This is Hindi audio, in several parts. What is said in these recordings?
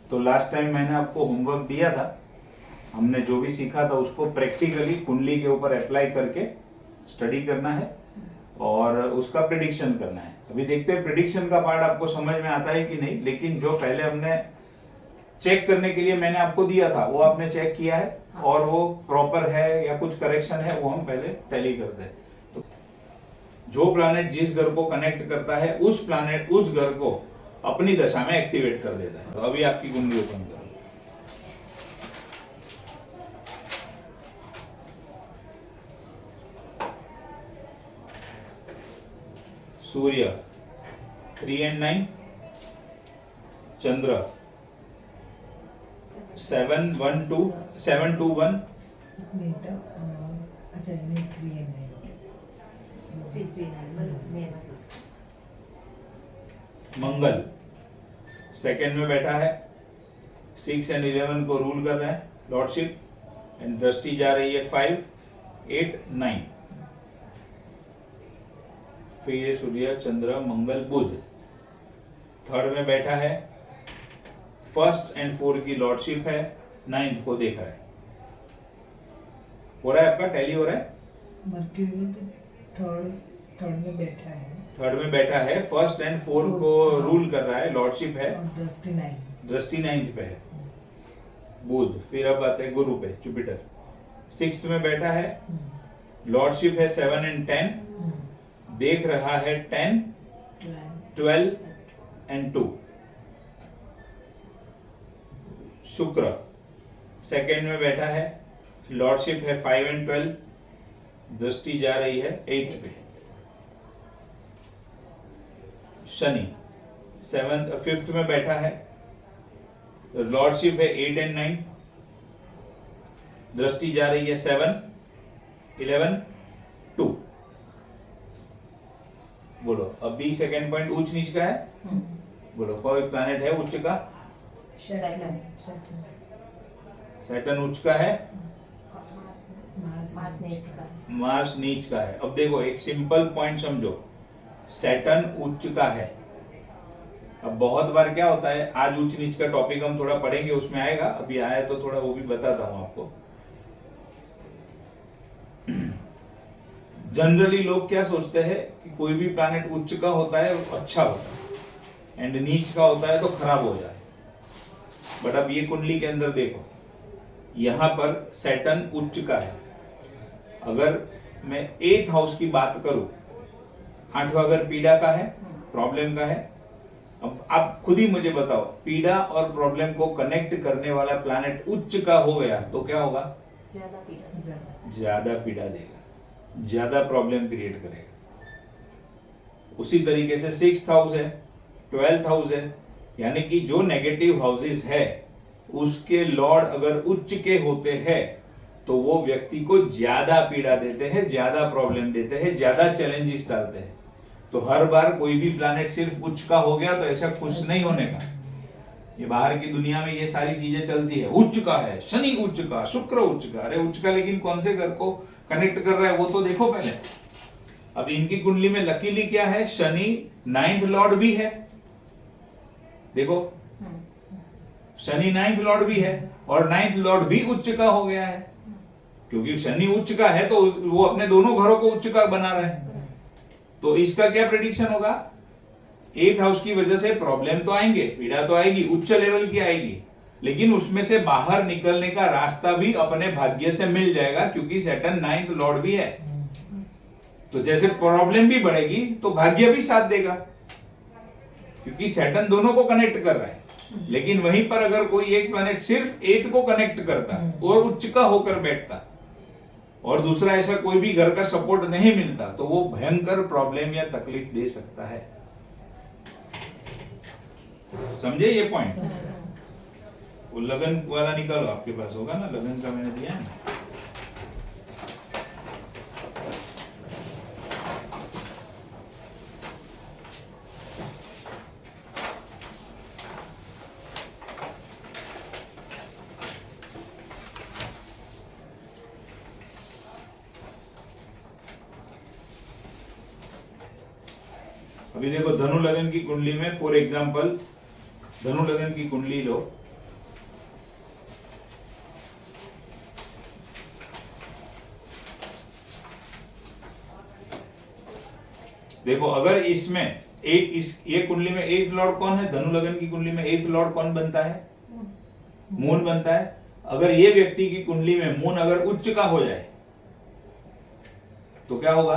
तो लास्ट टाइम मैंने आपको होमवर्क दिया था, हमने जो भी सीखा था उसको प्रैक्टिकली कुंडली के ऊपर अप्लाई करके स्टडी करना है और उसका प्रिडिक्शन करना है। अभी देखते हैं प्रिडिक्शन का पार्ट आपको समझ में आता है कि नहीं, लेकिन जो पहले हमने चेक करने के लिए मैंने आपको दिया था वो आपने चेक किया है और वो प्रॉपर है या कुछ करेक्शन है वो हम पहले टैली करते हैं। तो जो प्लैनेट जिस घर को कनेक्ट करता है उस प्लैनेट उस घर को अपनी दशा में एक्टिवेट कर देता है। तो अभी आपकी कुंडली ओपन करो। सूर्य 3 and 9, चंद्र 7 1 2 7 2 1, अच्छा नहीं 3 and 9 मंगल सेकंड में बैठा है, 6 and 11 को रूल कर रहा है लॉर्डशिप, एंड दृष्टि जा रही है 5 8 9। फिर ये सूर्य चंद्र मंगल बुध थर्ड में बैठा है, 1st and 4 की लॉर्डशिप है, 9th को देख रहा है। हो रहा है आपका टैली हो रहा है। मर्क्यूरी थर्ड में बैठा है, थर्ड में बैठा है, 1st and 4 को रूल कर रहा है, लॉर्डशिप है, और दृष्टि 9th पे है बुध। फिर अब आते हैं गुरु पे, जुपिटर 6th में बैठा है, लॉर्डशिप है 7 and 10, देख रहा है 10 12 and 2। शुक्र सेकेंड में बैठा है, लॉर्डशिप है 5 and 12, दृष्टि जा रही है 8 पे। शनि 5th में बैठा है, लॉर्डशिप है 8 and 9, दृष्टि जा रही है 7 11 2। बोलो अभी सेकंड पॉइंट उच्च नीच का है। बोलो कोई प्लैनेट है उच्च का। सैटर्न उच्च का है, मार्स नीच का है। अब देखो एक सिंपल पॉइंट समझो, सैटर्न उच्च का है। अब बहुत बार क्या होता है, आज उच्च नीच का टॉपिक हम थोड़ा पढ़ेंगे, उसमें आएगा, अभी आया तो थोड़ा वो भी बताता हूं आपको। जनरली लोग क्या सोचते हैं कि कोई भी प्लैनेट उच्च का होता है वो अच्छा होता है एंड नीच का होता है तो खराब हो जाए। बट अब ये कुंडली के अंदर देखो, यहां पर सैटर्न उच्च का है। अगर मैं 8th हाउस की बात करूं, 8वां घर पीड़ा का है, प्रॉब्लम का है। अब आप खुद ही मुझे बताओ, पीड़ा और प्रॉब्लम को कनेक्ट करने वाला प्लैनेट उच्च का हो गया तो क्या होगा? ज्यादा पीड़ा देगा, ज्यादा प्रॉब्लम क्रिएट करेगा। उसी तरीके से 6th हाउस है, 12th हाउस है, यानी कि जो नेगेटिव हाउसेस है उसके लॉर्ड अगर उच्च के होते हैं तो वो व्यक्ति को ज्यादा पीड़ा देते हैं, ज्यादा प्रॉब्लम देते हैं, ज्यादा चैलेंजेस डालते हैं। तो हर बार कोई भी प्लैनेट सिर्फ उच्च का हो गया तो ऐसा खुश नहीं होने का। ये बाहर की दुनिया में ये सारी चीजें चलती है, उच्च का है, शनि उच्च का, शुक्र उच्च का। अरे उच्च का लेकिन कौन से घर को कनेक्ट कर रहा है वो तो देखो पहले। अब इनकी कुंडली में लकीली क्या है, शनि 9th लॉर्ड भी है। देखो शनि 9th लॉर्ड भी है और 9th लॉर्ड भी उच्च का हो गया है, क्योंकि शनि उच्च का है तो वो अपने दोनों घरों को उच्च का बना रहा है। तो इसका क्या प्रेडिक्शन होगा? 8th हाउस की वजह से प्रॉब्लम तो आएंगे, पीड़ा तो आएगी, उच्च लेवल की आएगी, लेकिन उसमें से बाहर निकलने का रास्ता भी अपने भाग्य से मिल जाएगा, क्योंकि सैटर्न 9th लॉर्ड भी है। तो जैसे प्रॉब्लम भी बढ़ेगी तो भाग्य भी साथ देगा, क्योंकि सैटर्न दोनों को कनेक्ट कर रहा है। लेकिन वहीं पर अगर कोई एक प्लैनेट सिर्फ 8 को कनेक्ट करता और उच्च का होकर बैठता और दूसरा ऐसा कोई भी घर का सपोर्ट नहीं मिलता तो वो भयंकर प्रॉब्लम या तकलीफ दे सकता है। समझे ये पॉइंट? वो लगन वाला निकालो, आपके पास होगा ना, लगन का मैंने दिया है ना। अभी देखो धनु लगन की कुंडली में, फॉर एग्जांपल धनु लगन की कुंडली लो, देखो अगर इसमें एक ये कुंडली में 8th लॉर्ड कौन है, धनु लगन की कुंडली में 8th लॉर्ड कौन बनता है, मून बनता है। अगर ये व्यक्ति की कुंडली में मून अगर उच्च का हो जाए तो क्या होगा,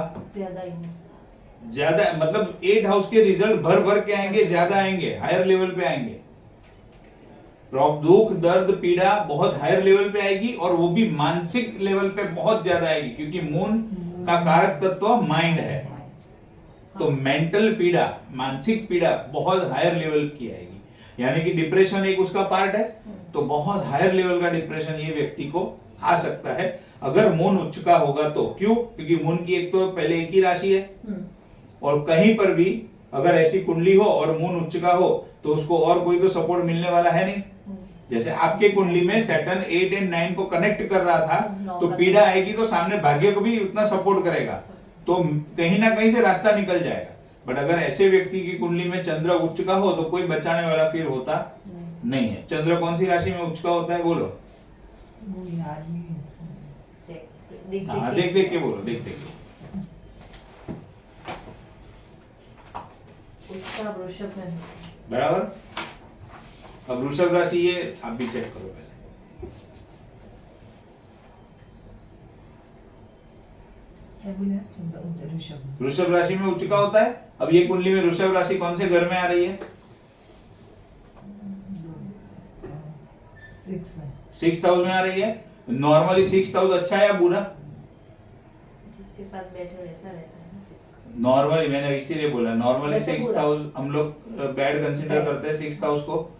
ज्यादा, मतलब 8th हाउस के रिजल्ट भर भर के आएंगे, ज्यादा आएंगे, हायर लेवल पे आएंगे। दुख दर्द पीड़ा बहुत हायर लेवल पे आएगी और वो भी मानसिक लेवल पे बहुत ज्यादा आएगी, क्योंकि मून का कारक तत्व माइंड है। तो मेंटल पीड़ा, मानसिक पीड़ा बहुत हायर लेवल की आएगी। यानी कि डिप्रेशन एक उसका पार्ट है, तो बहुत हायर लेवल का डिप्रेशन ये व्यक्ति को आ सकता है अगर मून उच्च का होगा तो। क्यों? क्योंकि मून की एक तो पहले एक ही राशि है और कहीं पर भी अगर ऐसी कुंडली हो और मून उच्च का हो तो उसको और कोई तो सपोर्ट मिलने वाला है नहीं। जैसे आपके कुंडली में सैटर्न 8 और 9 को कनेक्ट कर रहा था तो पीड़ा आएगी तो सामने भाग्य को भी उतना सपोर्ट करेगा, तो कहीं ना कहीं से रास्ता निकल जाएगा। बट अगर ऐसे व्यक्ति की कुंडली में चंद्र उच्च का हो तो कोई बचाने वाला फिर होता नहीं है। चंद्र कौन सी राशि में उच्च का होता है, बोलो। हाँ, देख देख के बोलो, देख देख के। वृषभ है बराबर। अब वृषभ राशि ये आप भी चेक करो पहले। वृषभ राशि में उच्च का होता है। अब ये कुंडली में वृषभ राशि कौन से घर में आ रही है, 6th हाउस में आ रही है। नॉर्मली 6th हाउस अच्छा है या बुरा? जिसके साथ बैठे वैसा रहता है ना। नॉर्मली मैंने इसीलिए बोला, नॉर्मली 6th हाउस हम लोग बैड कंसीडर करते हैं 6th हाउस को।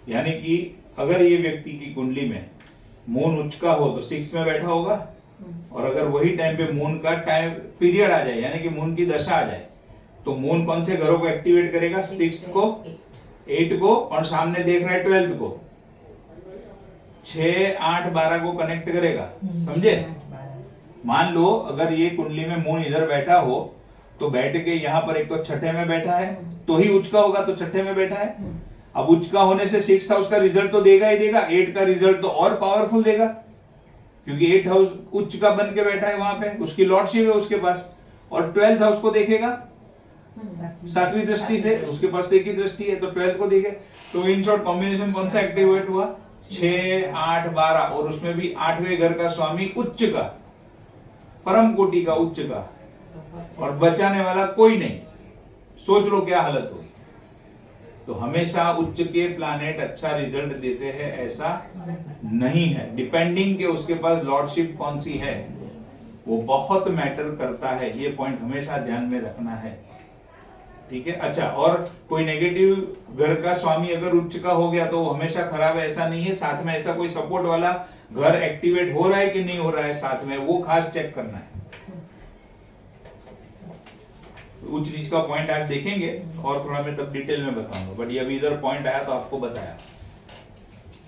यानी कि अगर ये व्यक्ति की कुंडली में मून उच्च का हो तो 6th में बैठा होगा, और अगर वही टाइम पे मून का टाइम पीरियड आ जाए, यानी कि मून की दशा आ जाए, तो मून कौन से घरों को एक्टिवेट करेगा, 6th को, 8 को, और सामने देख रहा है 12th को, 6, 8, 12 को कनेक्ट करेगा। समझे? मान लो अगर ये कुंडली में मून इधर बैठा हो तो बैठ के यहाँ पर एक तो छठे में बैठा है तो ही उच्च का होगा, तो छठे में बैठा है। अब उच्च का होने से 6th हाउस का रिजल्ट तो देगा ही देगा, 8 का रिजल्ट तो और पावरफुल देगा, क्योंकि 8th हाउस उच्च का बन के बैठा है वहां पे, उसकी लॉर्डशिप है उसके पास, और 12th हाउस को देखेगा 7वीं दृष्टि से, उसके पास तो एक ही दृष्टि है, तो 12th को देखे। तो इन शॉर्ट कॉम्बिनेशन कौन सा एक्टिवेट हुआ, 6, 8, 12, और उसमें भी 8वें घर का स्वामी उच्च का, परम कोटि का उच्च का, और बचाने वाला कोई नहीं। सोच लो क्या हालत होगी। तो हमेशा उच्च के प्लैनेट अच्छा रिजल्ट देते हैं ऐसा नहीं है, डिपेंडिंग के उसके पास लॉर्डशिप कौन सी है वो बहुत मैटर करता है। ये पॉइंट हमेशा ध्यान में रखना है, ठीक है। अच्छा, और कोई नेगेटिव घर का स्वामी अगर उच्च का हो गया तो वो हमेशा खराब है ऐसा नहीं है, साथ में ऐसा कोई सपोर्ट वाला घर एक्टिवेट हो रहा है कि नहीं हो रहा है साथ में, वो खास चेक करना है। उच्च नीच का पॉइंट आज देखेंगे और थोड़ा मैं तब डिटेल में बताऊंगा, बट ये अभी इधर पॉइंट आया तो आपको बताया।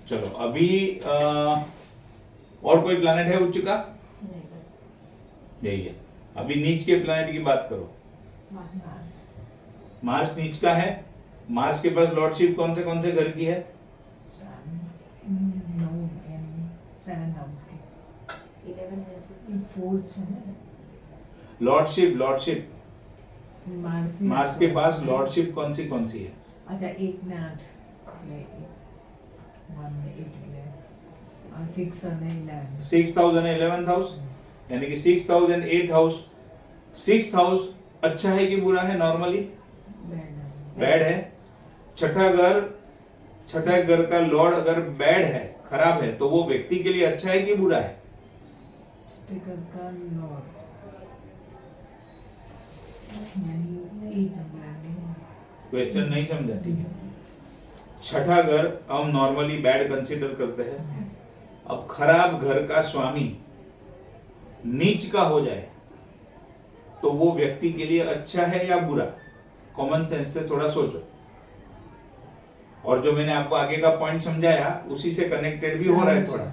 चलो अभी और कोई प्लैनेट है उच्च का? नहीं, बस यही है। अभी नीच के प्लैनेट की बात करो। मार्स नीच का है। मार्स के पास लॉर्डशिप कौन से घर की है? 11 लॉर्डशिप मार्स के पास लॉर्डशिप कौन सी है? अच्छा, 1 में 8, 1 में 8, 6 અને 11, 6th house and 11th house, यानी कि 6th house and 8th house. 6th house अच्छा है कि बुरा है? नॉर्मली बैड है। छठा घर का लॉर्ड अगर बैड है, खराब है, तो वो व्यक्ति के लिए अच्छा है कि बुरा है? छठे घर का लॉर्ड यानी 8 नंबर। क्वेश्चन नहीं समझा? ठीक है। छठा घर हम नॉर्मली बैड कंसीडर करते हैं। अब खराब घर का स्वामी नीच का हो जाए तो वो व्यक्ति के लिए अच्छा है या बुरा? कॉमन सेंस से थोड़ा सोचो। और जो मैंने आपको आगे का पॉइंट समझाया उसी से कनेक्टेड भी हो रहा है थोड़ा।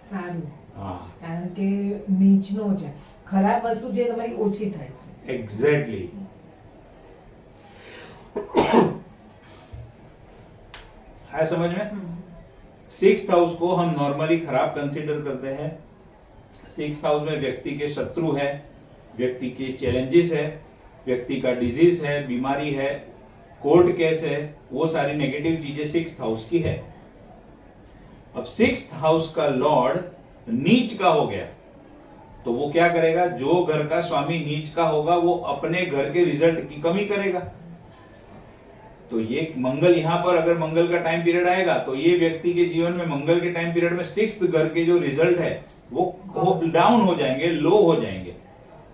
સારું, हाँ, કારણ કે નીચનો છે, ખરાબ વસ્તુ જે તમારી ઓછી થાય છે। एग्जैक्टली। है समझ में? 6th हाउस को हम नॉर्मली खराब कंसीडर करते हैं। 6th हाउस में व्यक्ति के शत्रु है, व्यक्ति के चैलेंजेस है, व्यक्ति का डिजीज है, बीमारी है, कोर्ट केस है, वो सारी नेगेटिव चीजें 6th हाउस की है। अब 6th हाउस का लॉर्ड नीच का हो गया तो वो क्या करेगा, जो घर का स्वामी नीच का होगा वो अपने घर के रिजल्ट की कमी करेगा। तो ये मंगल, यहां पर अगर मंगल का टाइम पीरियड आएगा तो ये व्यक्ति के जीवन में मंगल के टाइम पीरियड में 6th घर के जो रिजल्ट है वो डाउन हो जाएंगे, लो हो जाएंगे।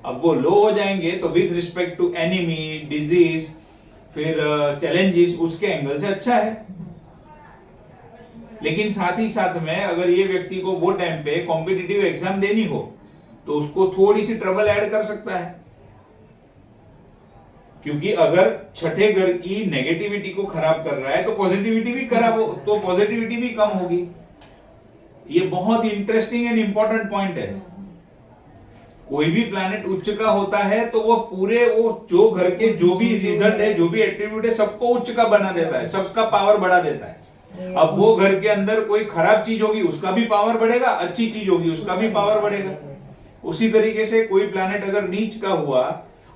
अब वो लो हो जाएंगे तो with respect to enemy, disease, फिर चैलेंजेस, उसके एंगल से अच्छा है। लेकिन साथ ही साथ में अगर ये व्यक्ति को वो टाइम पे कॉम्पिटिटिव एग्जाम देनी हो तो उसको थोड़ी सी ट्रबल ऐड कर सकता है, क्योंकि अगर छठे घर की नेगेटिविटी को खराब कर रहा है तो पॉजिटिविटी भी खराब हो, तो पॉजिटिविटी भी कम होगी। ये बहुत इंटरेस्टिंग एंड इंपॉर्टेंट पॉइंट है। कोई भी प्लैनेट उच्च का होता है तो वो पूरे वो जो घर के जो भी रिजल्ट है, जो भी एट्रीब्यूट है, सबको उच्च का बना देता है, सबका पावर बढ़ा देता है। अब वो घर के अंदर कोई खराब चीज होगी उसका भी पावर बढ़ेगा, अच्छी चीज होगी उसका भी पावर बढ़ेगा। उसी तरीके से कोई प्लैनेट अगर नीच का हुआ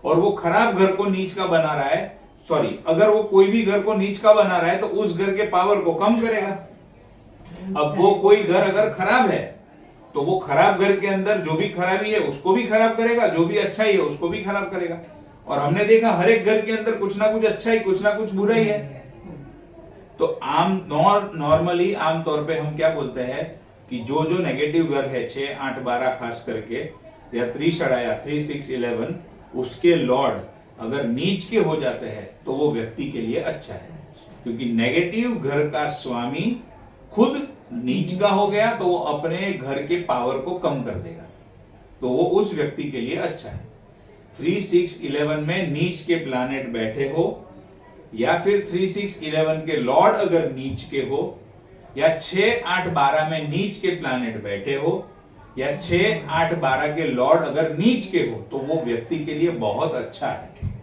और वो खराब घर को नीच का बना रहा है, सॉरी, अगर वो कोई भी घर को नीच का बना रहा है तो उस घर के पावर को कम करेगा। अब वो कोई घर अगर खराब है तो वो खराब घर के अंदर जो भी खराबी है उसको भी खराब करेगा, जो भी अच्छा ही है उसको भी खराब करेगा। और हमने देखा हर एक घर के अंदर कुछ ना कुछ अच्छा ही, कुछ ना कुछ बुरा ही है। तो नॉर्मली आमतौर पे हम क्या बोलते हैं कि जो नेगेटिव घर है 6, 8, 12 खास करके, या 3 षडाया 3, 6, 11, उसके लॉर्ड अगर नीच के हो जाते हैं तो वो व्यक्ति के लिए अच्छा है, क्योंकि नेगेटिव घर का स्वामी खुद नीच का हो गया तो वो अपने घर के पावर को कम कर देगा, तो वो उस व्यक्ति के लिए अच्छा है। 3, 6, 11 में नीच के प्लैनेट बैठे हो, या फिर 3, 6, 11 के लॉर्ड अगर नीच के हो, या 6, 8, 12 में नीच के प्लैनेट बैठे हो, या 6, 8, 12 के लॉर्ड अगर नीच के हो, तो वो व्यक्ति के लिए बहुत अच्छा है।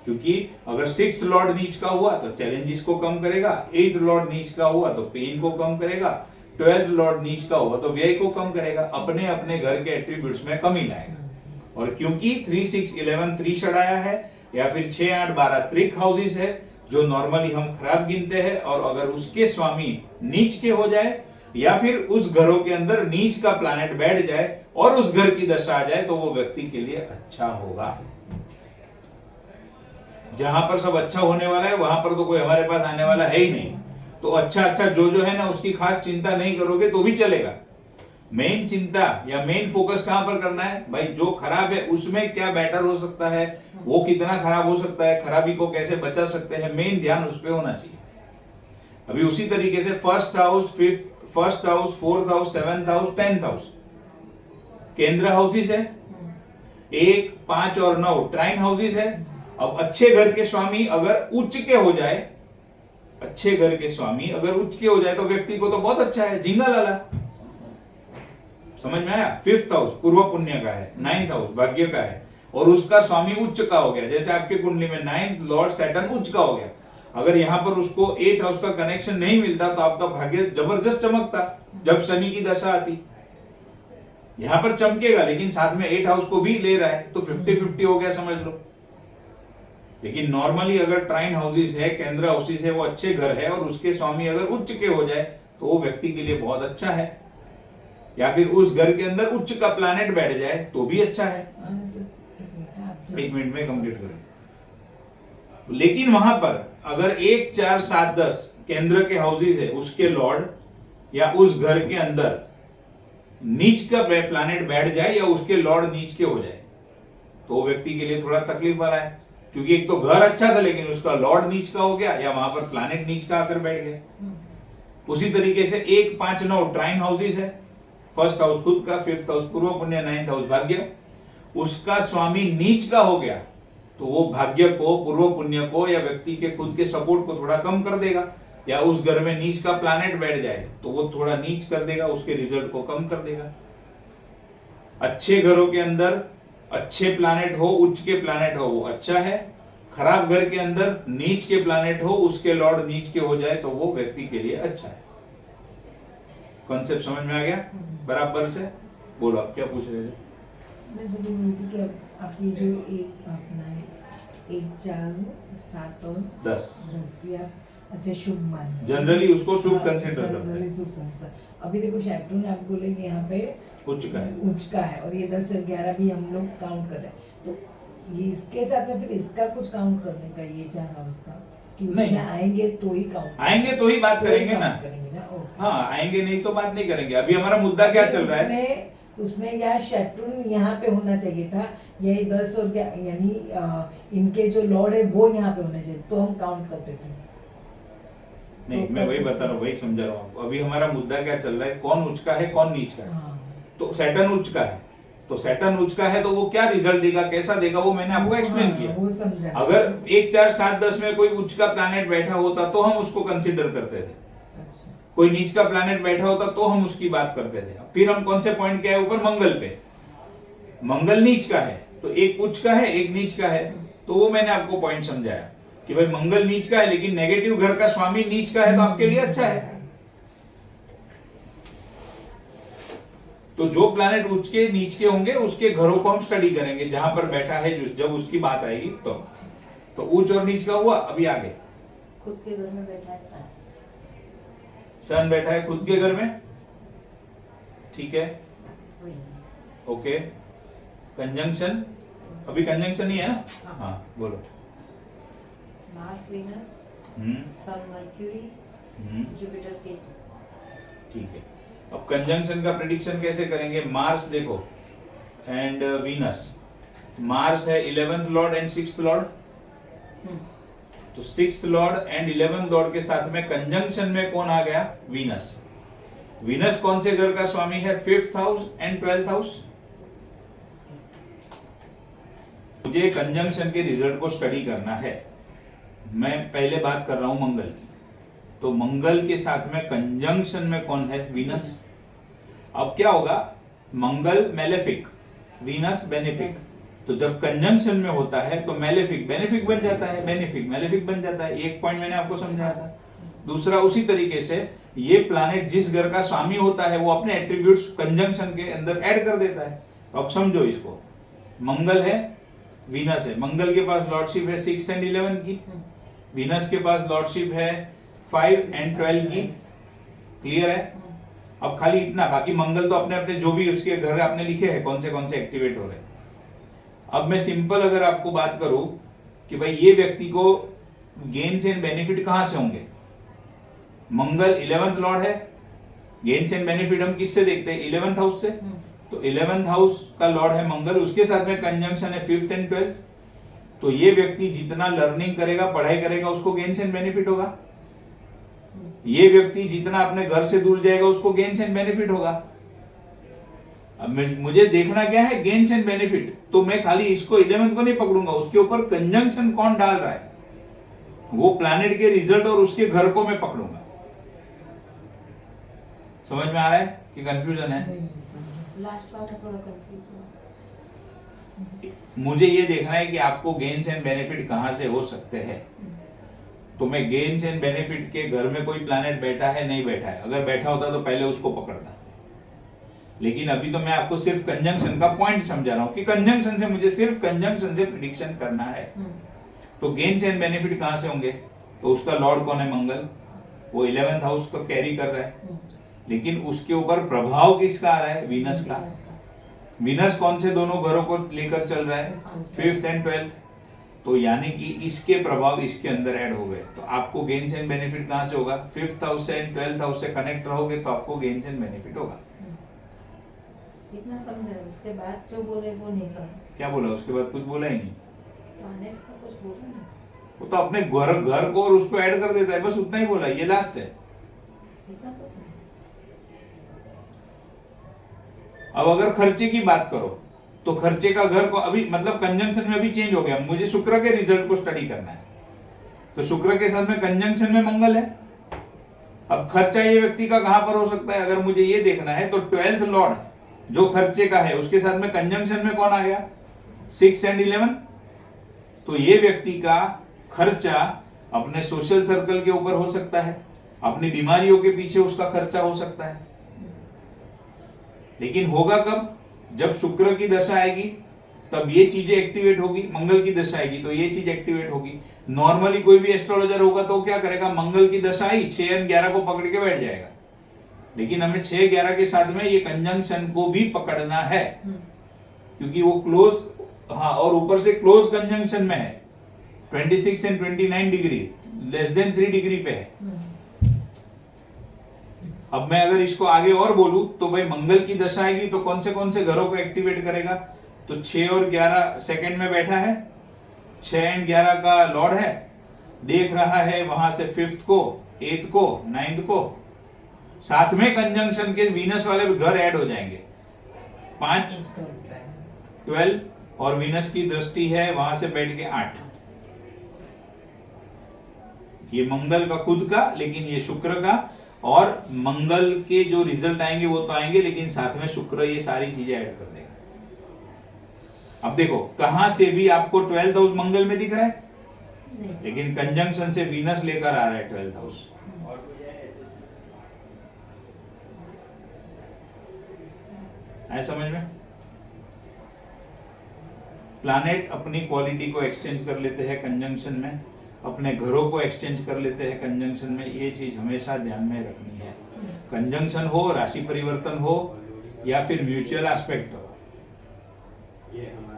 क्योंकि अगर 6th लॉर्ड नीच का हुआ तो चैलेंजेस को कम करेगा, 8th लॉर्ड नीच का हुआ तो पेन को कम करेगा, 12th लॉर्ड नीच का हुआ तो व्यय को कम करेगा, अपने अपने घर के एट्रीब्यूट्स में कमी लाएगा। और क्योंकि 3, 6, 11 त्रिषडाया है, या फिर 6, 8, 12 त्रिक हाउसेस है, जो नॉर्मली हम खराब गिनते हैं, और अगर उसके स्वामी नीच के हो जाए या फिर उस घरों के अंदर नीच का प्लैनेट बैठ जाए और उस घर की दशा आ जाए तो वो व्यक्ति के लिए अच्छा होगा। जहां पर सब अच्छा होने वाला है वहां पर तो कोई हमारे पास आने वाला है ही नहीं, तो अच्छा जो है ना उसकी खास चिंता नहीं करोगे तो भी चलेगा। मेन चिंता या मेन फोकस कहां पर करना है भाई, जो खराब है उसमें क्या बेटर हो सकता है, वो कितना खराब हो सकता है, खराबी को कैसे बचा सकते हैं, मेन ध्यान उस पर होना चाहिए। अभी उसी तरीके से 1st house, 4th house, 7th house, 10th house केंद्र हाउसेस है, 1, 5 और 9 ट्राइन हाउसेस है। अब अच्छे घर के स्वामी अगर उच्च के हो जाए, अच्छे घर के स्वामी अगर उच्च के हो जाए तो व्यक्ति को तो बहुत अच्छा है, झिंगा लाला। समझ में आया? 5th हाउस पूर्व पुण्य का है, 9th हाउस भाग्य का है, और उसका स्वामी उच्च का हो गया। जैसे आपके कुंडली में 9th लॉर्ड सैटर्न उच्च का हो गया, अगर यहां पर उसको 8th हाउस का कनेक्शन नहीं मिलता तो आपका भाग्य जबरदस्त चमकता जब शनि की दशा आती। यहां पर चमकेगा लेकिन साथ में 8th हाउस को भी ले रहा है, तो 50-50 हो गया समझ लो। लेकिन नॉर्मली अगर ट्राइन हाउसेस है, केंद्र हाउसेस है, वो अच्छे घर है और उसके स्वामी अगर उच्च के हो जाए तो वो व्यक्ति के लिए बहुत अच्छा है, या फिर उस घर के अंदर उच्च का प्लैनेट बैठ जाए तो भी अच्छा है। 1 मिनट में कंप्लीट करें। लेकिन वहां पर अगर 1, 4, 7, 10 केंद्र के हाउसेस है, उसके लॉर्ड या उस घर के अंदर नीच का प्लैनेट बैठ जाए या उसके लॉर्ड नीच के हो जाए तो वो व्यक्ति के लिए थोड़ा तकलीफ वाला है, क्योंकि एक तो घर अच्छा था लेकिन उसका लॉर्ड नीच का हो गया या वहां पर प्लैनेट नीच का आकर बैठ गया। उसी तरीके से 1, 5, 9 ट्राइन हाउसेस है, 1st हाउस खुद का, 5th हाउस पूर्व पुण्य, 9th हाउस भाग्य, उसका स्वामी नीच का हो गया तो वो भाग्य को, पूर्व पुण्य को या व्यक्ति के खुद के सपोर्ट को थोड़ा कम कर देगा, या उस घर में नीच का प्लैनेट बैठ जाए तो वो थोड़ा नीच कर देगा, उसके रिजल्ट को कम कर देगा। अच्छे घरों के अंदर अच्छे प्लैनेट हो, उच्च के प्लैनेट हो, वो अच्छा है। खराब घर के अंदर नीच के प्लैनेट हो, उसके लॉर्ड नीच के हो जाए तो वो व्यक्ति के लिए अच्छा है। कॉन्सेप्ट समझ में आ गया बराबर से? बोलो आप क्या पूछ रहे थे? मैं जब बोलती कि आप ये जो एक अपना है 1 4 7 और 10 10 या अच्छा शुभ मान जनरली उसको शुभ हाँ, कंसिडर करते जनरली हैं। शुभ कंसिडर। अभी देखो शैट्रू ने आपको बोले कि यहाँ पे उच्च का है। उच्च का है और ये 10 से 11 भी हम लोग काउंट कर रहे हैं, तो ये इसके साथ में फिर इसका कुछ काउंट करने का ये चाह रहा उसका कि उसमें नहीं। आएंगे तो ही काउंट आएंगे तो ही बात करेंगे ना। करेंगे ना ओके। हाँ, आएंगे नहीं तो बात नहीं करेंगे। अभी हमारा मुद्दा क्या चल रहा है? उसमें या शैट्रून यहाँ पे होना चाहिए था, यही 10 और यानी इनके जो लॉर्ड है वो यहाँ पे होने चाहिए, तो हम काउंट करते थे। नहीं, तो मैं कर वही सकते बता रहा हूँ, वही समझा रहा हूँ आपको। अभी हमारा मुद्दा क्या चल रहा है, कौन उच्च का है कौन नीच का है। हाँ। तो सैटर्न उच्च का है, तो सैटर्न उच्च का है तो वो क्या रिजल्ट देगा, कैसा देगा, वो मैंने आपको एक्सप्लेन हाँ, किया। वो समझा। अगर 1 4 7 10 में कोई उच्च का प्लैनेट बैठा होता तो हम उसको कंसीडर करते थे, अच्छा। कोई नीच का प्लैनेट बैठा होता तो हम उसकी बात करते थे। फिर हम कौन से पॉइंट के आए ऊपर, मंगल पे। मंगल नीच का है तो एक उच्च का है एक नीच का है, तो वो मैंने आपको पॉइंट समझाया कि भाई मंगल नीच का है लेकिन नेगेटिव घर का स्वामी नीच का है तो आपके लिए अच्छा है। तो जो प्लैनेट उच्च के नीच के होंगे उसके घरों को हम स्टडी करेंगे जहां पर बैठा है, जब उसकी बात आएगी तो उच्च और नीच का हुआ। अभी आगे खुद के घर में बैठा है सन। सन बैठा है खुद के घर में, ठीक है, वही। ओके। कंजंक्शन, अभी कंजंक्शन ही है ना। हाँ बोलो। मार्स वीनस, सन मर्क्यूरी, जुपिटर केतु। ठीक है, अब कंजंक्शन का प्रेडिक्शन कैसे करेंगे? मार्स देखो एंड वीनस। मार्स है 11th Lord and 6th Lord, तो 6th Lord and 11th Lord के साथ में कंजंक्शन में कौन आ गया? वीनस। वीनस कौन से घर का स्वामी है? 5th house and 12th house. मुझे कंजंक्शन के रिजल्ट को स्टडी करना है। मैं पहले बात कर रहा हूं मंगल की, तो मंगल के साथ में कंजंक्शन में कौन है? वीनस। अब क्या होगा? मंगल मेलेफिक, वीनस बेनिफिक। तो जब कंजंक्शन में होता है तो मेलेफिक बेनिफिक बन जाता है, बेनिफिक मेलेफिक बन जाता है। एक पॉइंट मैंने आपको समझाया था। दूसरा, उसी तरीके से ये प्लैनेट जिस घर का स्वामी होता है वो अपने एट्रीब्यूट्स कंजंक्शन के अंदर ऐड कर देता है। तो अब समझो इसको, मंगल है, वीनस है। मंगल के पास लॉर्डशिप है 6 एंड 11 की, वीनस के पास लॉर्डशिप है 5 एंड 12 की। क्लियर है? अब खाली इतना, बाकी मंगल तो अपने अपने जो भी उसके घर आपने लिखे हैं कौन से एक्टिवेट हो रहे हैं। अब मैं सिंपल अगर आपको बात करूं कि भाई ये व्यक्ति को गेन्स एंड बेनिफिट कहां से होंगे? मंगल 11th लॉर्ड है, गेन्स एंड बेनिफिट हम किससे देखते हैं? 11th हाउस से। तो 11th हाउस का लॉर्ड है मंगल, उसके साथ में कंजंक्शन है 5th एंड 12th। तो ये व्यक्ति जितना लर्निंग करेगा, पढ़ाई करेगा, उसको गेन्स एंड बेनिफिट होगा। ये व्यक्ति जितना अपने घर से दूर जाएगा उसको गेन्स एंड बेनिफिट होगा। अब मुझे देखना क्या है? Gains and benefit. तो मैं खाली इसको 11th को नहीं पकड़ूंगा, उसके ऊपर कंजंक्शन कौन डाल रहा है वो प्लैनेट के रिजल्ट और उसके घर को मैं पकड़ूंगा। समझ में आ रहा है कि कंफ्यूजन है? लास्ट वाला थोड़ा कंफ्यूज हुआ। मुझे ये देखना है कि आपको गेन्स एंड बेनिफिट कहां से हो सकते हैं। तो मैं गेन्स एंड बेनिफिट के घर में कोई प्लैनेट बैठा है नहीं बैठा है, अगर बैठा होता तो पहले उसको पकड़ता। लेकिन अभी तो मैं आपको सिर्फ कंजंक्शन का पॉइंट समझा रहा हूं कि कंजंक्शन से मुझे सिर्फ कंजंक्शन से प्रेडिक्शन करना है। तो गेन्स एंड बेनिफिट कहां से होंगे? तो उसका लॉर्ड कौन है? मंगल। वो 11th हाउस को कैरी कर रहा है, लेकिन उसके ऊपर प्रभाव किसका आ रहा है? वीनस का। वीनस कौन से दोनों घरों को लेकर चल रहा है? 5th and 12th। तो यानी कि इसके प्रभाव इसके अंदर ऐड हो गए। तो आपको गेन्स एंड बेनिफिट कहां से होगा? 5th हाउस से एंड 12th हाउस से कनेक्ट रहोगे तो आपको गेन्स एंड बेनिफिट होगा। इतना समझा, उसके बाद जो बोले वो नहीं समझा। क्या बोला उसके बाद? कुछ बोला ही नहीं। प्लैनेट्स का कुछ बोला ना, वो तो अपने घर को और उसको ऐड कर देता है, बस उतना ही बोला। ये लास्ट है। इतना तो समझा। अब अगर खर्चे की बात करो तो खर्चे का घर को अभी मतलब कंजंक्शन में अभी चेंज हो गया। मुझे शुक्र के रिजल्ट को स्टडी करना है, तो शुक्र के साथ में कंजंक्शन में मंगल है। अब खर्चा ये व्यक्ति का कहां पर हो सकता है? अगर मुझे ये देखना है तो 12th लॉर्ड जो खर्चे का है उसके साथ में कंजंक्शन में कौन आ गया? 6 एंड 11। तो ये व्यक्ति का खर्चा अपने सोशल सर्कल के ऊपर हो सकता है, अपनी बीमारियों के पीछे उसका खर्चा हो सकता है। लेकिन होगा कब? जब शुक्र की दशा आएगी तब ये चीजें एक्टिवेट होगी, मंगल की दशा आएगी तो ये चीज एक्टिवेट होगी। नॉर्मली कोई भी एस्ट्रोलॉजर होगा तो क्या करेगा, मंगल की दशा आई 6 और 11 को पकड़ के बैठ जाएगा, लेकिन हमें 6-11 के साथ में ये कंजंक्शन को भी पकड़ना है, क्योंकि वो क्लोज, हाँ, और ऊपर से क्लोज कंजंक्शन में है, 26 and 29 degree, less than 3 degree पे है। अब मैं अगर इसको आगे और बोलूं तो भाई मंगल की दशा आएगी तो कौन से घरों को एक्टिवेट करेगा, तो 6 और 11 सेकंड में बैठा है, 6 एंड 11 का लॉर्ड है, देख रहा है वहां से 5th को, 8th को, 9th को, साथ में कंजंक्शन के वीनस वाले घर ऐड हो जाएंगे, 5, 12 और वीनस की दृष्टि है वहां से बैठ के 8। ये मंगल का खुद का, लेकिन ये शुक्र का, और मंगल के जो रिजल्ट आएंगे वो तो आएंगे, लेकिन साथ में शुक्र ये सारी चीजें ऐड कर देगा। अब देखो कहां से भी आपको 12th हाउस मंगल में दिख रहा है, लेकिन कंजंक्शन से वीनस लेकर आ रहा है 12th हाउस। आए समझ में? प्लैनेट अपनी क्वालिटी को एक्सचेंज कर लेते हैं कंजंक्शन में, अपने घरों को एक्सचेंज कर लेते हैं कंजंक्शन में, ये चीज हमेशा ध्यान में रखनी है। कंजंक्शन हो, राशि परिवर्तन हो, या फिर म्यूचुअल एस्पेक्ट हो।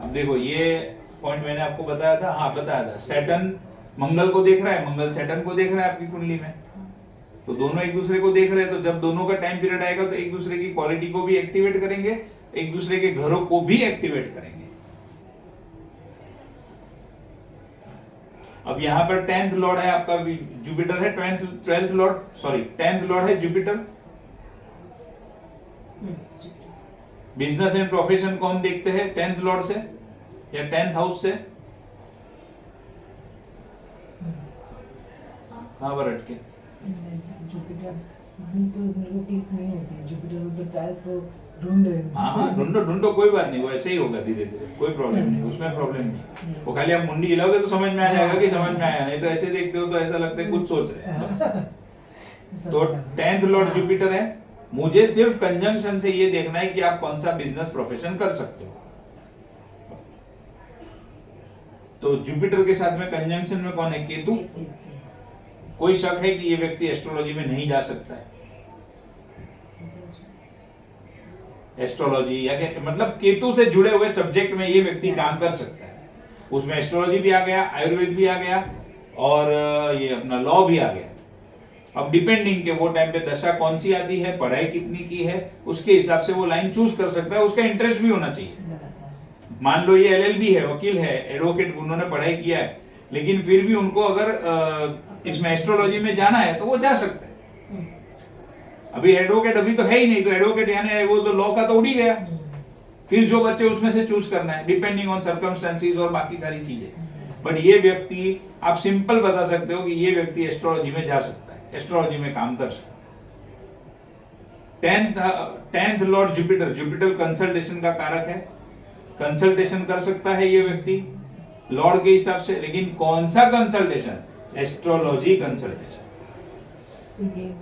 अब देखो ये पॉइंट मैंने आपको बताया था, हाँ बताया था, सैटर्न मंगल को देख रहा है, मंगल सैटर्न को देख रहा है आपकी कुंडली में, तो दोनों एक दूसरे को देख रहे हैं, तो जब दोनों का टाइम पीरियड आएगा तो एक दूसरे की क्वालिटी को भी एक्टिवेट करेंगे, एक दूसरे के घरों को भी एक्टिवेट करेंगे। अब यहाँ पर 10th लॉर्ड है आपका, जुपिटर है, 12th Lord, sorry 10th Lord है जुपिटर। बिजनेस एंड प्रोफेशन कौन देखते हैं, 10th लॉर्ड से या 10th हाउस से? कहां पर अटके? जुपिटर तो मेरे को क्लिक नहीं होती है, जुपिटर तो 12th को ढूंढ रहे हैं। हाँ ढूंढो कोई बात नहीं, वो ऐसे ही होगा धीरे धीरे, कोई प्रॉब्लम नहीं, उसमें प्रॉब्लम नहीं। वो खाली आप मुंडी हिलाओगे तो समझ में आ जाएगा कि समझ में आया, नहीं तो ऐसे देखते हो तो ऐसा लगता है कुछ सोच रहे हैं। तो 10th लॉर्ड जुपिटर है, मुझे सिर्फ कंजंक्शन से ये देखना है कि आप कौन सा बिजनेस प्रोफेशन कर सकते हो। तो जुपिटर के साथ में कंजंक्शन में कौन है, केतु। कोई शक है कि ये व्यक्ति एस्ट्रोलॉजी में नहीं जा सकता है, एस्ट्रोलॉजी या मतलब केतु से जुड़े हुए सब्जेक्ट में ये व्यक्ति काम कर सकता है, उसमें एस्ट्रोलॉजी भी आ गया, आयुर्वेद भी आ गया, और ये अपना लॉ भी आ गया। अब डिपेंडिंग के वो टाइम पे दशा कौन सी आती है, पढ़ाई कितनी की है, उसके हिसाब से वो लाइन चूज कर सकता है, उसका इंटरेस्ट भी होना चाहिए। मान लो ये LLB है, वकील है, एडवोकेट, उन्होंने पढ़ाई किया है, लेकिन फिर भी उनको अगर इसमें एस्ट्रोलॉजी में जाना है तो वो जा सकता है। अभी एडवोकेट अभी तो है ही नहीं, तो एडवोकेट यानी वो तो लॉ का तो उड़ ही गया, फिर जो बच्चे उसमें से चूज करना है डिपेंडिंग ऑन सर्कमस्टेंसेस और बाकी सारी चीजें। बट ये व्यक्ति, आप सिंपल बता सकते हो कि ये व्यक्ति एस्ट्रोलॉजी में जा सकता है, एस्ट्रोलॉजी में काम कर सकता है। 10th Lord Jupiter, Jupiter consultation का कारक है, कंसल्टेशन कर सकता है ये व्यक्ति लॉर्ड के हिसाब से, लेकिन कौन सा कंसल्टेशन, एस्ट्रोलॉजी कंसल्टेशन।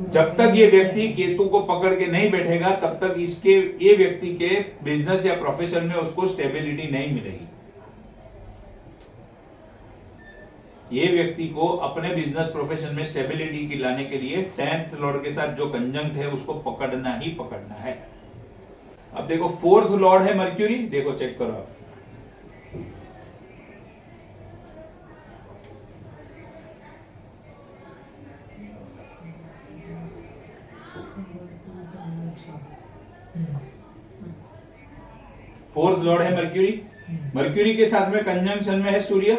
जब तक ये व्यक्ति केतु को पकड़ के नहीं बैठेगा तब तक इसके, ये व्यक्ति के बिजनेस या प्रोफेशन में उसको स्टेबिलिटी नहीं मिलेगी। ये व्यक्ति को अपने बिजनेस प्रोफेशन में स्टेबिलिटी की लाने के लिए 10th लॉर्ड के साथ जो कंजंक्ट है उसको पकड़ना ही पकड़ना है। अब देखो 4th लॉर्ड है मर्क्यूरी, देखो चेक करो आप, फोर्थ लॉर्ड है मर्क्यूरी, मर्क्यूरी के साथ में कंजंक्शन में है सूर्य।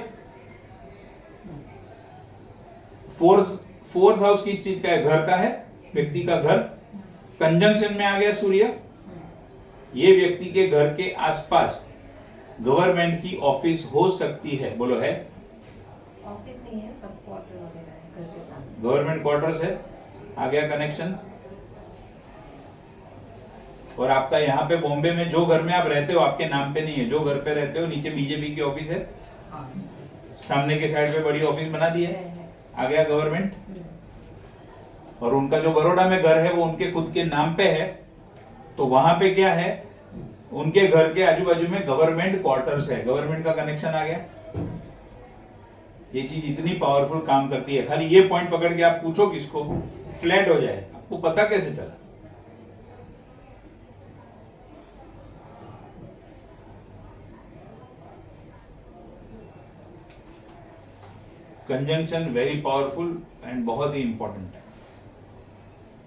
फोर्थ हाउस किस चीज का है, घर का है, व्यक्ति का घर, कंजंक्शन में आ गया सूर्य। ये व्यक्ति के घर के आसपास गवर्नमेंट की ऑफिस हो सकती है, बोलो है? ऑफिस नहीं है, सब क्वार्टर वगैरह है घर के साथ, गवर्नमेंट क्वार्टर्स है, आ गया कनेक्शन। और आपका यहाँ पे बॉम्बे में जो घर में आप रहते हो आपके नाम पे नहीं है, जो घर पे रहते हो नीचे बीजेपी की ऑफिस है, सामने के साइड पे बड़ी ऑफिस बना दी है, आ गया गवर्नमेंट। और उनका जो बड़ौदा में घर है वो उनके खुद के नाम पे है, तो वहां पे क्या है, उनके घर के आजू बाजू में गवर्नमेंट क्वार्टर्स है, गवर्नमेंट का कनेक्शन आ गया। ये चीज इतनी पावरफुल काम करती है, खाली ये पॉइंट पकड़ के आप पूछो किसको, फ्लैट हो जाए। आपको पता कैसे चला? कंजंक्शन वेरी पावरफुल एंड बहुत ही इंपॉर्टेंट है।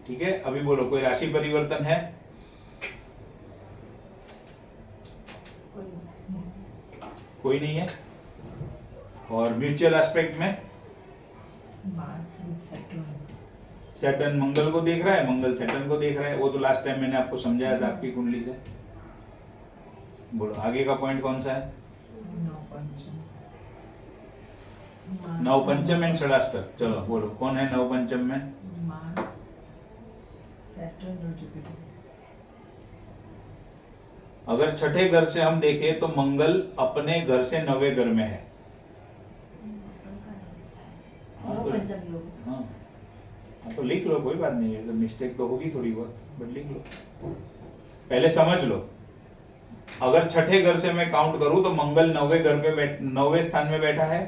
ठीक है, अभी बोलो कोई राशि परिवर्तन है? कोई नहीं है। और म्यूचुअल एस्पेक्ट में मार्स विद सैटर्न, सैटर्न मंगल को देख रहा है, मंगल सैटर्न को देख रहा है। वो तो लास्ट टाइम मैंने आपको समझाया था आपकी कुंडली से। बोलो आगे का पॉइंट कौन सा है? नवपंचम एंड षडाष्टक। चलो बोलो कौन है नवपंचम में? मार्स, सैटर्न और जुपिटर। अगर छठे घर से हम देखें तो मंगल अपने घर से 9वें घर में है। हाँ तो, पंचम योग। हाँ तो लिख लो, कोई बात नहीं है, मिस्टेक तो होगी थोड़ी बहुत, बट लिख लो। पहले समझ लो, अगर छठे घर से मैं काउंट करूं तो मंगल 9वें घर पे 9वें स्थान में बैठा है।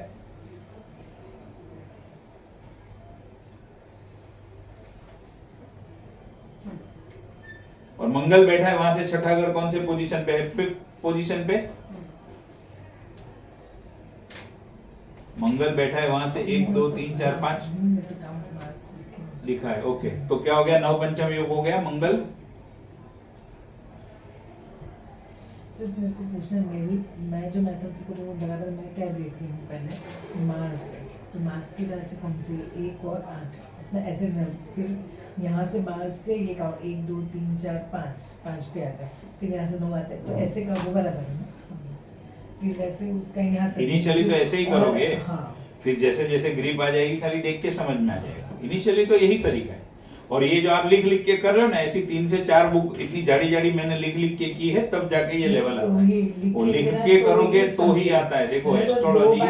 और मंगल बैठा है वहां से छठा घर कौन से पोजीशन पे है? 5th पोजीशन पे मंगल बैठा है, वहां से 1 2 3 4 5 लिखा है। ओके, तो क्या हो गया? नवपंचम योग हो गया मंगल। सिर्फ मेरे को पूछना, मैं जो मेथड से करूँ वो बराबर मैं क्या देख रही हूँ पहले? मार्स, तो मार्स की राशि कौन सी? 1 और 8 अपना ऐसे न, फिर यहाँ से मार्स से ये काउंट 1 2 3 4 5 पे आता है, फिर यहाँ से 9 आता है, तो ऐसे का वो बराबर है ना। फिर वैसे उसका यहाँ इनिशियली तो ऐसे ही करोगे। हाँ, फिर जैसे जैसे ग्रिप आ जाएगी खाली देख के समझ में आ जाएगा। इनिशियली तो यही तरीका है। और ये जो आप लिख लिख के कर रहे हो ना, ऐसी 3 से 4 बुक इतनी जाड़ी जाड़ी मैंने लिख लिख के की है, तब जाके ये लेवल आता है। वो लिख के करोगे तो ही आता है। देखो एस्ट्रोलॉजी,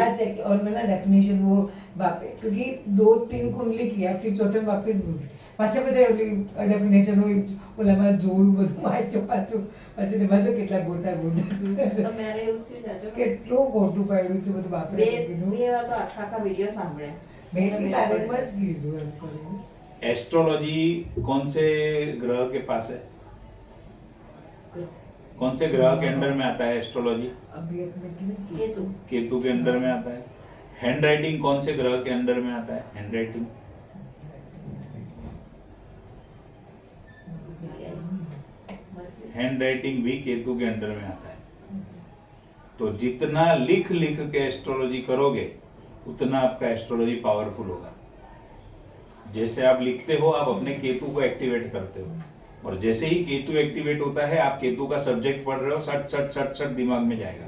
और मैं ना डेफिनेशन वो वापस, क्योंकि 2-3 कुंडली किया, फिर चौथे में वापस बोली પાછા બધા ઓલી ડેફિનેશન હોય ઓલામાં જોયું બધું વાંચો પાછું પછી પાછો કેટલા ગોટા તમારે એવું થયું જાજો કેટલો ગોટું પાડ્યું છે બધું બાપરે બે વાર તો આખા આખા વિડિયો સાંભળ્યા મેં તારેમાં જ કીધું એમ કરીને। एस्ट्रोलॉजी कौन से ग्रह के पास है? कौन से ग्रह के अंडर में आता है एस्ट्रोलॉजी? अभी अपने केतु केतु के अंडर में आता है। हैंड राइटिंग कौन से ग्रह के अंडर में आता है? हैंड राइटिंग हैंड राइटिंग भी केतु के अंडर में आता है। तो जितना लिख लिख के एस्ट्रोलॉजी करोगे उतना आपका एस्ट्रोलॉजी पावरफुल होगा। जैसे आप लिखते हो आप अपने केतु को एक्टिवेट करते हो, और जैसे ही केतु एक्टिवेट होता है आप केतु का सब्जेक्ट पढ़ रहे हो, सट सट सट सट दिमाग में जाएगा।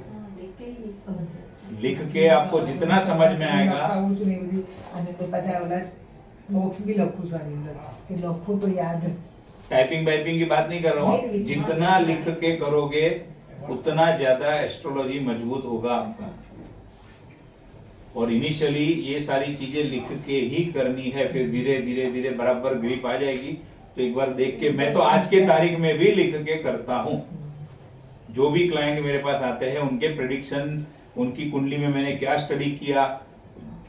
लिख के आपको जितना समझ में आएगा। અને તો પાછા ઓલા બોક્સ भी લખું છું આની અંદર કે લખું તો યાદ। टाइपिंग वाइपिंग की बात नहीं कर रहा हूँ, जितना लिख के करोगे उतना ज्यादा एस्ट्रोलॉजी मजबूत होगा आपका। और इनिशियली ये सारी चीजें लिख के ही करनी है, फिर धीरे धीरे धीरे बराबर ग्रिप आ जाएगी। तो एक बार देख के, मैं तो आज के तारीख में भी लिख के करता हूँ। जो भी क्लाइंट मेरे पास आते हैं उनके प्रेडिक्शन, उनकी कुंडली में मैंने क्या स्टडी किया,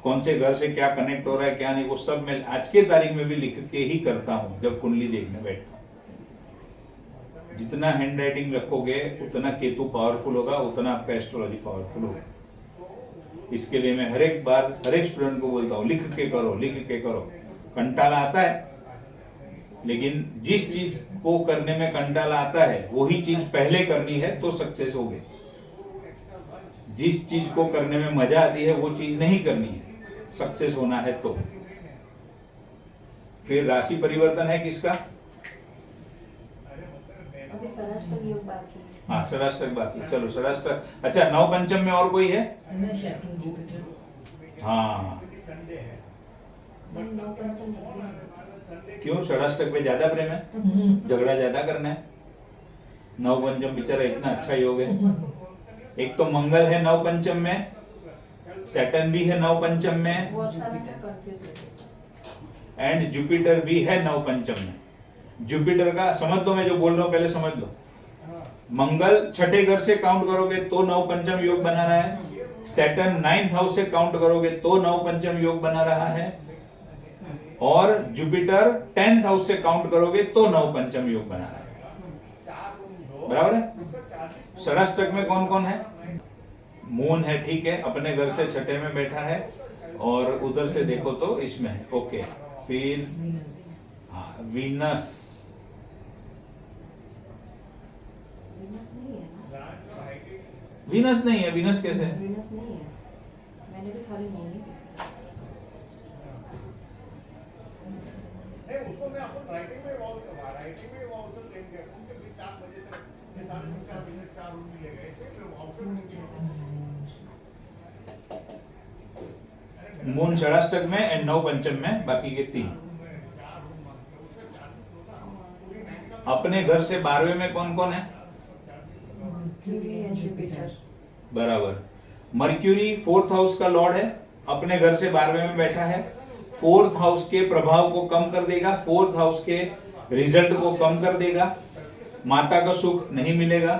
कौन से घर से क्या कनेक्ट हो रहा है क्या नहीं, वो सब मैं आज के तारीख में भी लिख के ही करता हूँ जब कुंडली देखने बैठता हूँ। जितना हैंड राइटिंग रखोगे उतना केतु पावरफुल होगा, उतना आपका एस्ट्रोलॉजी पावरफुल होगा। इसके लिए मैं हर एक बार हर एक स्टूडेंट को बोलता हूँ, लिख के करो, लिख के करो। कंटाला आता है, लेकिन जिस चीज को करने में कंटाला आता है वही चीज पहले करनी है तो सक्सेस होगे। जिस चीज को करने में मजा आती है वो चीज नहीं करनी है, सक्सेस होना है तो। फिर राशि परिवर्तन है किसका? अभी षडाष्टक योग बाकी। हाँ षडाष्टक बाकी। चलो षडाष्टक, अच्छा नवपंचम में और कोई है? हाँ नवपंचम क्यों? षडाष्टक पे ज्यादा प्रेम है, झगड़ा ज्यादा करना है। नवपंचम बेचारा इतना अच्छा योग है। एक तो मंगल है नवपंचम में, सैटर्न भी है नवपंचम में, एंड जुपिटर भी है नवपंचम में। जुपिटर का समझ लो, मैं जो बोल रहा हूं पहले समझ लो। मंगल छठे घर से काउंट करोगे तो नव पंचम योग बना रहा है। सैटर्न 9th हाउस से काउंट करोगे तो नव पंचम योग बना रहा है। और जुपिटर 10th हाउस से काउंट करोगे तो नव पंचम योग बना रहा है। बराबर है। षडाष्टक में कौन कौन है? मून है, ठीक है, अपने घर से छठे में बैठा है, और उधर से देखो तो इसमें है। ओके, फिर हाँ, वीनस वीनस नहीं है ना? वीनस नहीं है। वीनस कैसे है? वीनस नहीं है, मैंने भी खाली नहीं देखा। उसको मैं आपको राइटिंग में वो अवसर देंगे उनके भी 4 बजे तक ये सारे मुझसे आप 4 रूम मिलेगा ऐसे अवसर देंगे। मून षडाष्टक में एंड नव पंचम में, बाकी के 3। अपने घर से 12वें में कौन कौन है? Mercury and Jupiter. बराबर। मर्क्यूरी 4th हाउस का लॉर्ड है, अपने घर से 12वें में बैठा है। 4th हाउस के प्रभाव को कम कर देगा, 4th हाउस के रिजल्ट को कम कर देगा, माता का सुख नहीं मिलेगा।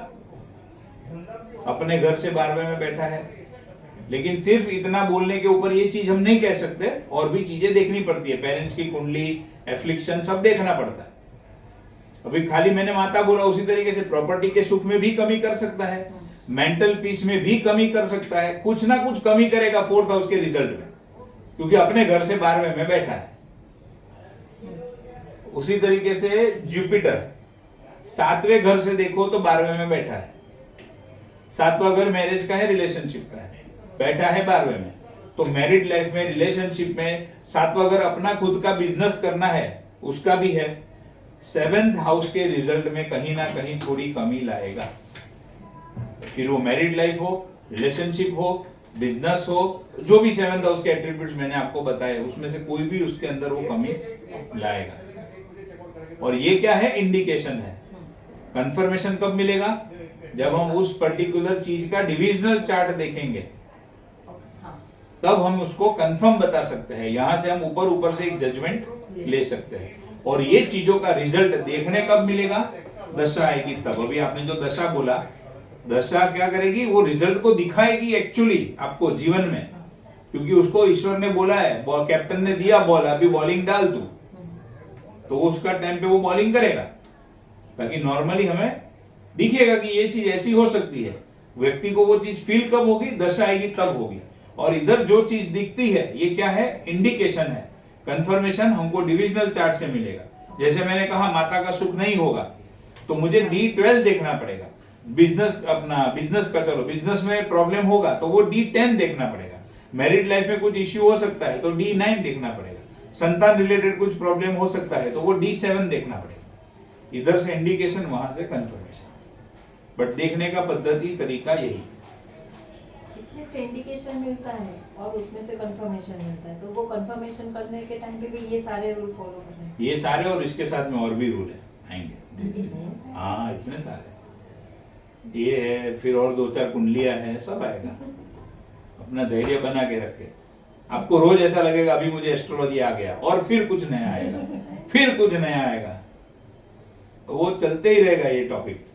अपने घर से 12वें में बैठा है। लेकिन सिर्फ इतना बोलने के ऊपर ये चीज हम नहीं कह सकते, और भी चीजें देखनी पड़ती है। पेरेंट्स की कुंडली, एफ्लिक्शन सब देखना पड़ता है। अभी खाली मैंने माता बोला, उसी तरीके से प्रॉपर्टी के सुख में भी कमी कर सकता है, मेंटल पीस में भी कमी कर सकता है, कुछ ना कुछ कमी करेगा 4th हाउस के रिजल्ट में, क्योंकि अपने घर से 12वें में बैठा है। उसी तरीके से जुपिटर 7वें घर से देखो तो 12वें में बैठा है। 7वां घर मैरिज का है, रिलेशनशिप का है, बैठा है 12वें में। तो मैरिड लाइफ में, रिलेशनशिप में 7वां घर अपना खुद का बिजनेस करना है, उसका भी है। 7th हाउस के रिजल्ट में कहीं ना कहीं थोड़ी कमी लाएगा। फिर वो मैरिड लाइफ हो, रिलेशनशिप हो, बिजनेस हो, जो भी 7th हाउस के एट्रीब्यूट्स मैंने आपको बताए, उसमें से कोई भी उसके अंदर वो कमी लाएगा। और ये क्या है? इंडिकेशन है। कंफर्मेशन कब मिलेगा? जब हम उस पर्टिकुलर चीज का डिविजनल चार्ट देखेंगे, तब हम उसको कंफर्म बता सकते हैं। यहां से हम ऊपर ऊपर से एक जजमेंट ले सकते हैं। और ये चीजों का रिजल्ट देखने कब मिलेगा? दशा आएगी तब। अभी आपने जो दशा बोला, दशा क्या करेगी? वो रिजल्ट को दिखाएगी एक्चुअली आपको जीवन में, क्योंकि उसको ईश्वर ने बोला है, कैप्टन ने दिया बॉल, अभी बॉलिंग डाल तू, तो उसका टाइम पे वो बॉलिंग करेगा। ताकि नॉर्मली हमें दिखेगा कि ये चीज ऐसी हो सकती है। व्यक्ति को वो चीज फील कब होगी? दशा आएगी तब होगी। और इधर जो चीज दिखती है, ये क्या है? इंडिकेशन है। कंफर्मेशन हमको डिविजनल चार्ट से मिलेगा। जैसे मैंने कहा माता का सुख नहीं होगा, तो मुझे D12 देखना पड़ेगा। बिजनेस, अपना बिजनेस का, चलो बिजनेस में प्रॉब्लम होगा तो वो D10 देखना पड़ेगा। मैरिड लाइफ में कुछ इश्यू हो सकता है तो D9 देखना पड़ेगा। संतान रिलेटेड कुछ प्रॉब्लम हो सकता है तो वो D7 देखना पड़ेगा। इधर से इंडिकेशन, वहां से कंफर्मेशन। बट देखने का पद्धति, तरीका यही। इसमें से इंडिकेशन मिलता है और उसमें से कंफर्मेशन मिलता है, तो वो कंफर्मेशन करने के टाइम पे भी ये सारे रूल फॉलो करने हैं। ये सारे, और इसके साथ में और भी रूल है, आएंगे। हाँ, इतने सारे। ये है, फिर और 2-4 कुंडलियां हैं, सब आएगा। अपना धैर्य बना के रखे। आपको रोज ऐसा लगेगा अभी मुझे एस्ट्रोलॉजी आ गया, और फिर कुछ नया आएगा, फिर कुछ नया आएगा। वो चलते ही रहेगा ये टॉपिक।